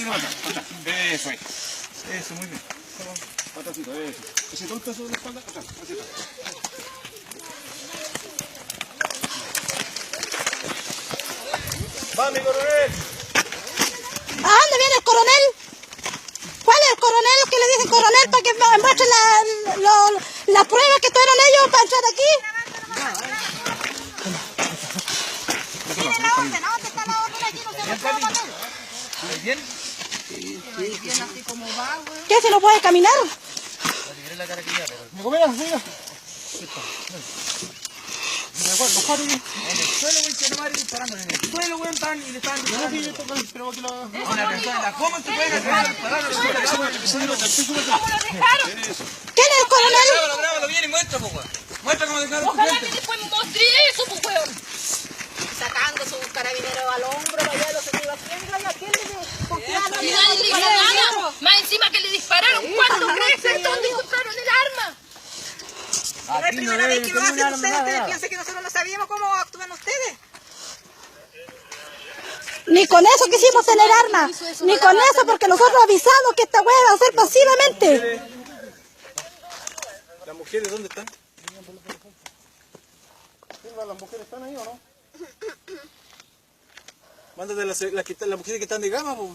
poquito para atrás. Eso es. Eso, muy bien. Atrásito, eso. Ese tonto sobre la espalda, atrás, así está. ¡Va, mi coronel! ¿A dónde viene el coronel? ¿Cuál es el coronel que le dicen coronel para que muestre la prueba que tuvieron ellos para entrar aquí? ¿Tiene la orden? ¿Dónde está la orden aquí? No se lo puedo poner. ¿Bien? Bien así como va, güey. ¿Qué, si no puede caminar? ¿Me comeras, señora? Los cuatro, en el suelo, güey, que no va a ir disparando en el suelo, güey, están y le están disparando. Pero que la... Una persona, ¿cómo se puede disparar? ¿Quién es el coronel? Grábalo bien y muestra, pues, güey. Muestra cómo dejaron tu Ojalá gente. que después me mostré eso, pues, weón. Sacando su carabinero al hombro, vaya lo que iba haciendo, ¿a quién le confiaron? Y nadie le hizo nada. Más encima que le dispararon, ¿cuánto crees? ¿Dónde encontraron el arma? No es primera vez que lo hacen ustedes, ustedes piensan que nosotros no sabíamos cómo actúan ustedes. Ni con eso quisimos tener armas, ni con eso porque nosotros avisamos que esta hueá va a ser pasivamente. ¿Las mujeres dónde están? ¿Las mujeres están ahí o no? Mándate las mujeres que están de gama, pues.